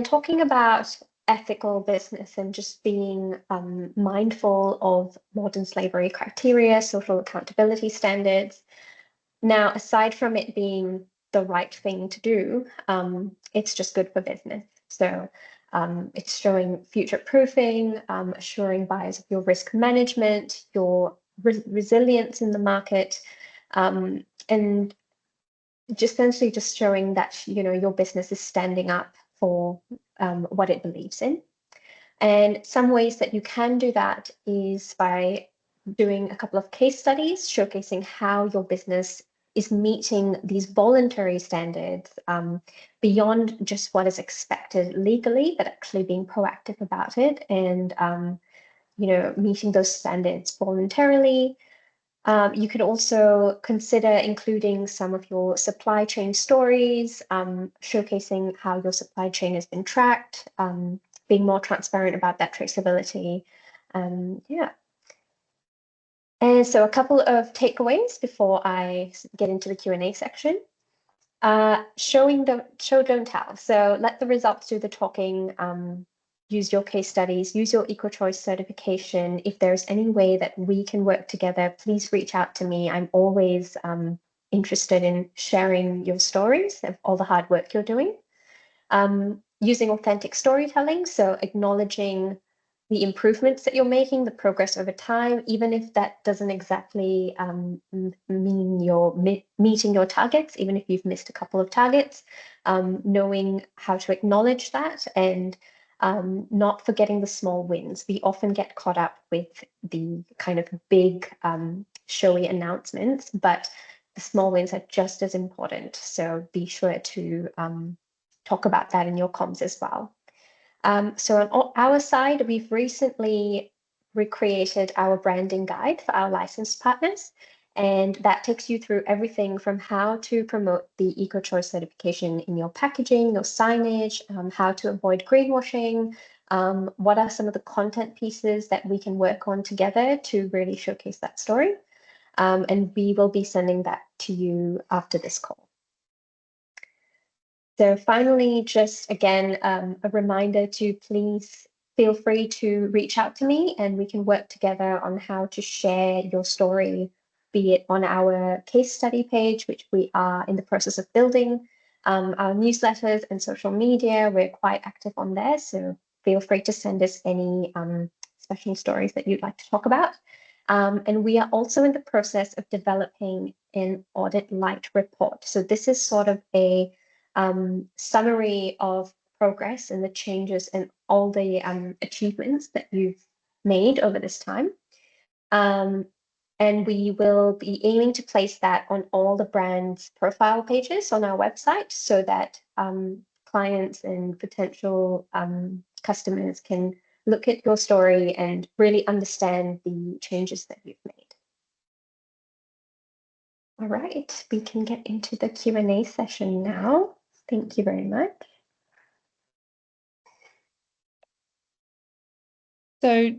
Speaker 1: talking about ethical business and just being mindful of modern slavery criteria, social accountability standards. Now, aside from it being the right thing to do, it's just good for business. So it's showing future proofing, assuring buyers of your risk management, your resilience in the market, and just essentially just showing that your business is standing up for what it believes in. And some ways that you can do that is by doing a couple of case studies showcasing how your business is meeting these voluntary standards beyond just what is expected legally, but actually being proactive about it and meeting those standards voluntarily. You could also consider including some of your supply chain stories, showcasing how your supply chain has been tracked, being more transparent about that traceability. Yeah. And so a couple of takeaways before I get into the Q&A section. Show, don't tell. So let the results do the talking. Use your case studies, use your EcoChoice certification. If there's any way that we can work together, please reach out to me. I'm always interested in sharing your stories of all the hard work you're doing. Using authentic storytelling, so acknowledging the improvements that you're making, the progress over time, even if that doesn't exactly mean you're meeting your targets, even if you've missed a couple of targets, knowing how to acknowledge that and not forgetting the small wins. We often get caught up with the kind of big showy announcements, but the small wins are just as important. So be sure to talk about that in your comms as well. So on our side, we've recently recreated our branding guide for our licensed partners, and that takes you through everything from how to promote the EcoChoice certification in your packaging, your signage, how to avoid greenwashing, what are some of the content pieces that we can work on together to really showcase that story. And we will be sending that to you after this call. So finally, just again, a reminder to please feel free to reach out to me and we can work together on how to share your story, be it on our case study page, which we are in the process of building, our newsletters and social media. We're quite active on there, so feel free to send us any special stories that you'd like to talk about. And we are also in the process of developing an audit light report. So this is sort of a summary of progress and the changes and all the achievements that you've made over this time. And we will be aiming to place that on all the brand's profile pages on our website so that clients and potential customers can look at your story and really understand the changes that you've made. All right, we can get into the Q&A session now. Thank you very much.
Speaker 2: So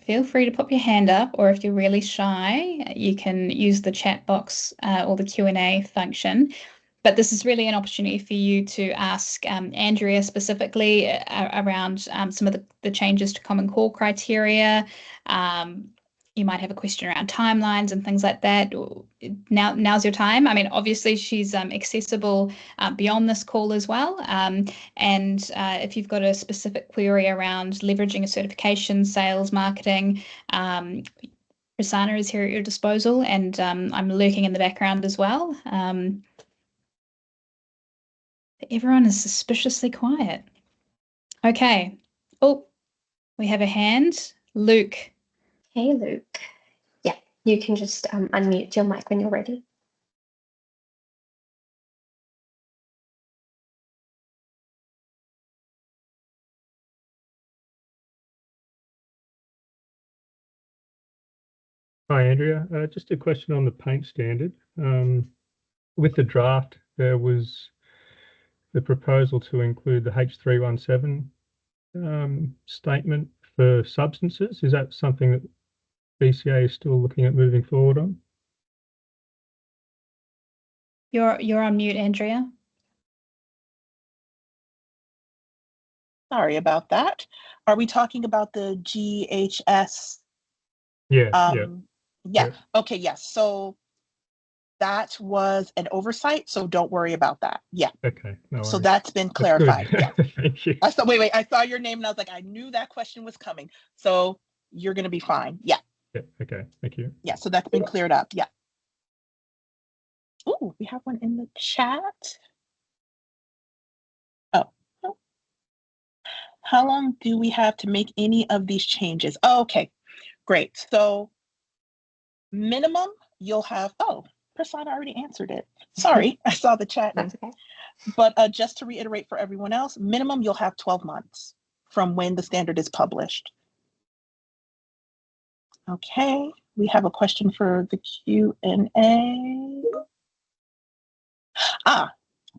Speaker 2: feel free to pop your hand up, or if you're really shy, you can use the chat box or the Q&A function. But this is really an opportunity for you to ask Andrea specifically around some of the changes to Common Core criteria. You might have a question around timelines and things like that. Now's your time. I mean, obviously she's accessible beyond this call as well. And if you've got a specific query around leveraging a certification, sales, marketing, Prasanna is here at your disposal, and I'm lurking in the background as well. Everyone is suspiciously quiet. Okay. Oh, we have a hand. Luke.
Speaker 1: Hey, Luke. Yeah, you can just unmute your mic when you're ready.
Speaker 5: Hi, Andrea. Just a question on the paint standard. With the draft, there was the proposal to include the H317 statement for substances. Is that something that BCA is still looking at moving forward on?
Speaker 2: You're on mute, Andrea.
Speaker 4: Sorry about that. Are we talking about the GHS? Yeah. Okay, yes. So that was an oversight, so don't worry about that. Yeah.
Speaker 5: Okay. No worries.
Speaker 4: So that's been clarified. Yeah.
Speaker 5: Thank you.
Speaker 4: I saw, wait, I saw your name and I was like, I knew that question was coming. So you're going to be fine. Yeah.
Speaker 5: Yeah. Okay. Thank you.
Speaker 4: Yeah. So that's been cleared up. Yeah. Oh, we have one in the chat. Oh, How long do we have to make any of these changes? Oh, okay, great. So minimum, you'll have, oh, Prasanna already answered it. Sorry, I saw the chat.
Speaker 1: That's okay.
Speaker 4: But just to reiterate for everyone else, minimum, you'll have 12 months from when the standard is published. Okay, we have a question for the Q&A.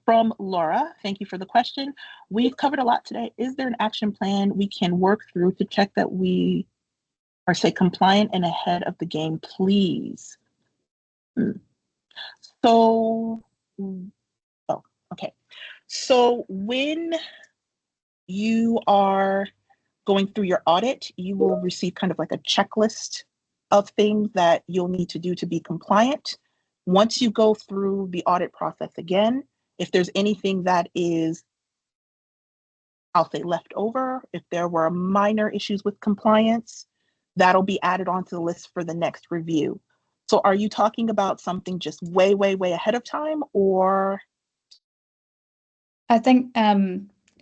Speaker 4: From Laura, thank you for the question. We've covered a lot today. Is there an action plan we can work through to check that we are, say, compliant and ahead of the game, please? So, oh, okay. So when you are going through your audit, you will receive kind of like a checklist of things that you'll need to do to be compliant. Once you go through the audit process again, if there's anything that is, I'll say, left over, if there were minor issues with compliance, that'll be added onto the list for the next review. So are you talking about something just way, way, way ahead of time, or?
Speaker 2: I think,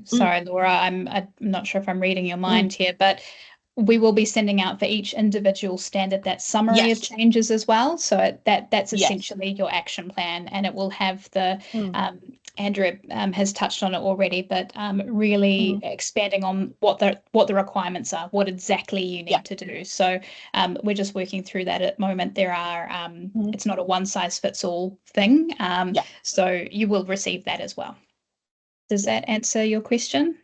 Speaker 2: sorry, Laura, I'm not sure if I'm reading your mind here, but we will be sending out for each individual standard that summary of changes as well. So that's essentially your action plan, and it will have the, Andrea has touched on it already, but really expanding on what the requirements are, what exactly you need to do. So we're just working through that at the moment. There are, it's not a one size fits all thing. So you will receive that as well. Does that answer your question?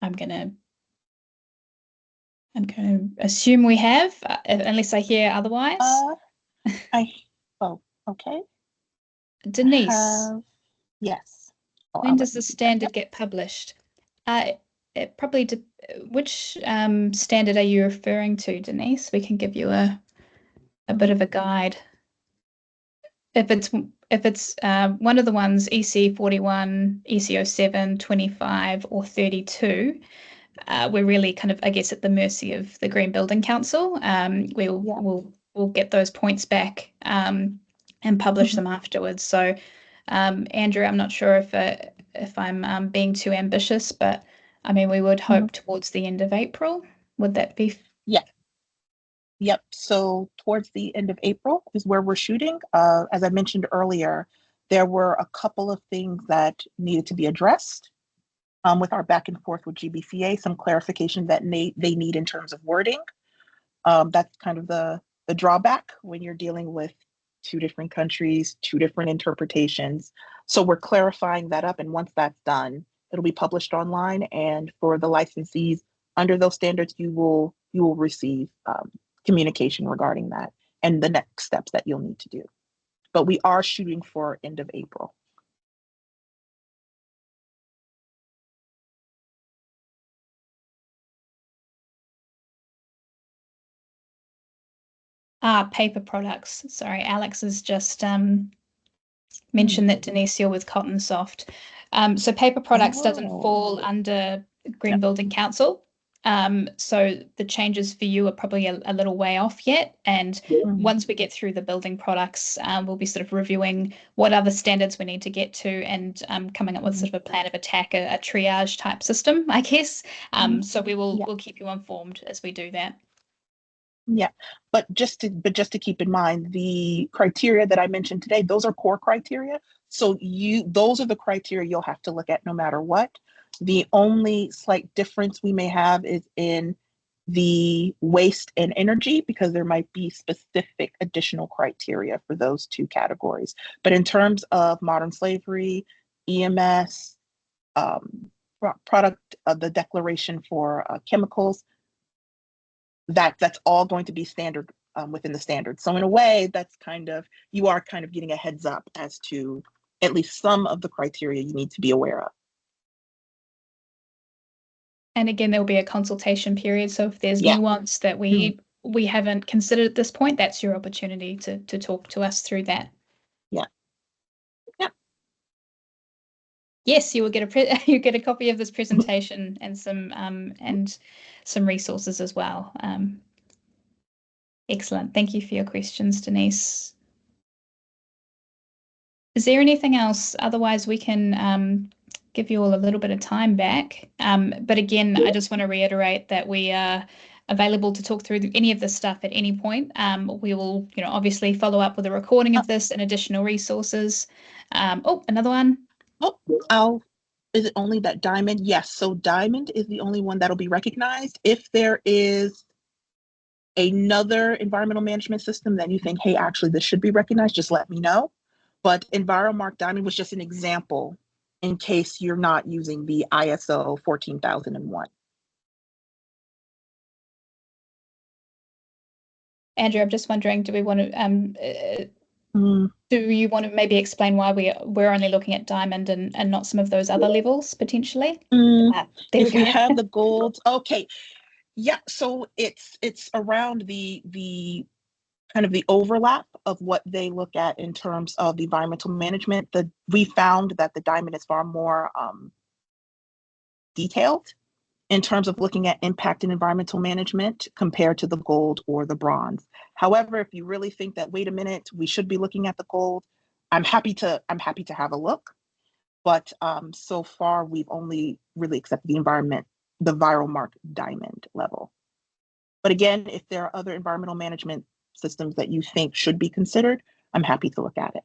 Speaker 2: I'm going to assume we have, unless I hear otherwise.
Speaker 4: Okay.
Speaker 2: Denise.
Speaker 4: Yes.
Speaker 2: When does the standard get published? It probably which standard are you referring to, Denise? We can give you a bit of a guide. If it's one of the ones, EC 41, EC 07, 25, or 32, we're really kind of, I guess, at the mercy of the Green Building Council. We'll get those points back and publish them afterwards. So, Andrew, I'm not sure if I'm being too ambitious, but I mean, we would hope towards the end of April. Would that be?
Speaker 4: Yep. So towards the end of April is where we're shooting. As I mentioned earlier, there were a couple of things that needed to be addressed with our back and forth with GBCA, some clarification that they need in terms of wording. That's kind of the drawback when you're dealing with two different countries, two different interpretations. So we're clarifying that up. And once that's done, it'll be published online. And for the licensees under those standards, you will receive communication regarding that and the next steps that you'll need to do. But we are shooting for end of April.
Speaker 2: Paper products. Sorry, Alex has just mentioned that Denise, you're with Cotton Soft. So paper products doesn't fall under Green Building Council. So the changes for you are probably a little way off yet. And once we get through the building products, we'll be sort of reviewing what other standards we need to get to and coming up with sort of a plan of attack, a triage type system, I guess. So we'll keep you informed as we do that.
Speaker 4: Yeah, but just to keep in mind, the criteria that I mentioned today, those are core criteria. So those are the criteria you'll have to look at no matter what. The only slight difference we may have is in the waste and energy, because there might be specific additional criteria for those two categories. But in terms of modern slavery, EMS, product of the declaration for chemicals, that's all going to be standard within the standard. So in a way, you are kind of getting a heads up as to at least some of the criteria you need to be aware of.
Speaker 2: And again, there will be a consultation period. So if there's nuance that we haven't considered at this point, that's your opportunity to talk to us through that.
Speaker 4: Yeah.
Speaker 2: Yes, you will get a copy of this presentation and some resources as well. Excellent. Thank you for your questions, Denise. Is there anything else? Otherwise, we can give you all a little bit of time back. But again, I just want to reiterate that we are available to talk through any of this stuff at any point. We will, obviously follow up with a recording of this and additional resources. Oh, another one.
Speaker 4: Oh, is it only that Diamond? Yes. So Diamond is the only one that'll be recognized. If there is another environmental management system that you think, hey, actually, this should be recognized, just let me know. But EnviroMark Diamond was just an example in case you're not using the ISO 14001.
Speaker 2: Andrew, I'm just wondering, do we want to do you want to maybe explain why we're only looking at Diamond and not some of those other levels potentially?
Speaker 4: If we have the gold, okay. Yeah, so it's around the kind of the overlap of what they look at in terms of the environmental management. We found that the Diamond is far more detailed in terms of looking at impact and environmental management compared to the gold or the bronze. However, if you really think that, wait a minute, we should be looking at the gold, I'm happy to have a look. But so far, we've only really accepted the EnviroMark Diamond level. But again, if there are other environmental management systems that you think should be considered, I'm happy to look at it.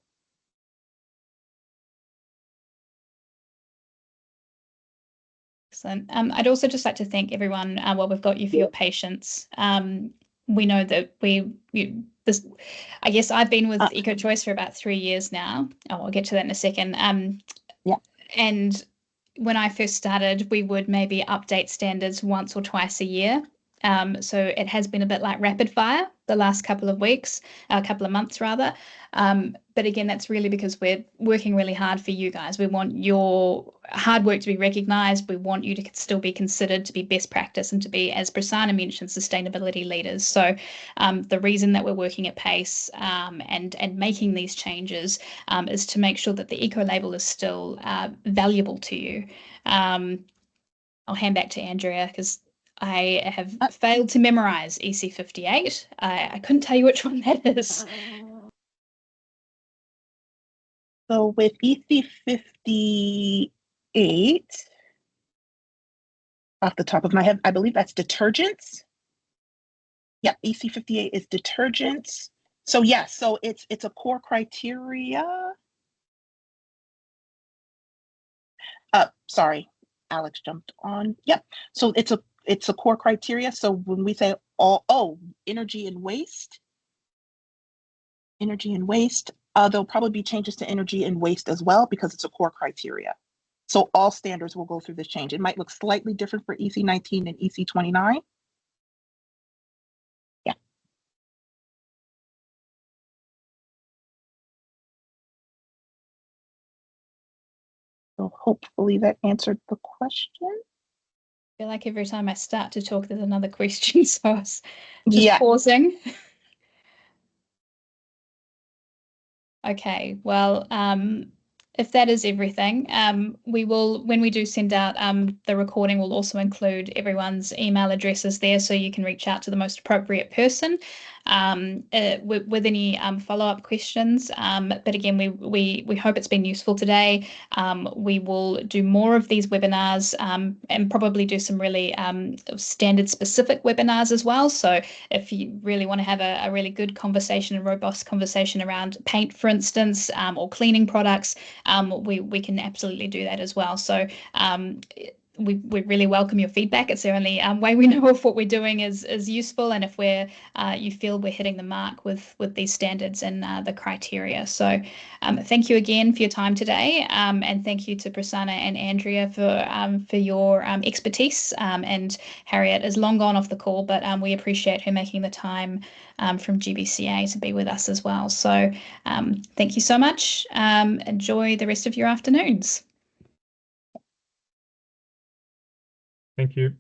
Speaker 2: Excellent. I'd also just like to thank everyone while we've got you for your patience. We know that I guess I've been with EcoChoice for about 3 years now. I'll get to that in a second. And when I first started, we would maybe update standards once or twice a year. So it has been a bit like rapid fire the last couple of months rather. But again, that's really because we're working really hard for you guys. We want your hard work to be recognized. We want you to still be considered to be best practice and to be, as Prasanna mentioned, sustainability leaders. So the reason that we're working at pace and making these changes is to make sure that the eco label is still valuable to you. I'll hand back to Andrea because I have failed to memorize EC58. I couldn't tell you which one that is.
Speaker 4: So with EC58, off the top of my head, I believe that's detergents. Yeah, EC58 is detergents. So yeah, so it's a core criteria. Sorry, Alex jumped on. Yep. So it's a core criteria. So when we say energy and waste, there'll probably be changes to energy and waste as well because it's a core criteria. So all standards will go through this change. It might look slightly different for EC19 and EC29. Yeah. So hopefully that answered the question.
Speaker 2: I feel like every time I start to talk, there's another question, so I was just pausing. Okay, well, if that is everything, we will, when we do send out the recording, we'll also include everyone's email addresses there so you can reach out to the most appropriate person with any follow-up questions. But again, we hope it's been useful today. We will do more of these webinars and probably do some really standard-specific webinars as well. So if you really want to have a really good conversation, a robust conversation around paint, for instance, or cleaning products, we can absolutely do that as well. So we really welcome your feedback. It's the only way we know if what we're doing is useful and if you feel we're hitting the mark with these standards and the criteria. So thank you again for your time today, and thank you to Prasanna and Andrea for your expertise. And Harriet is long gone off the call, but we appreciate her making the time from GBCA to be with us as well. So thank you so much. Enjoy the rest of your afternoons.
Speaker 5: Thank you.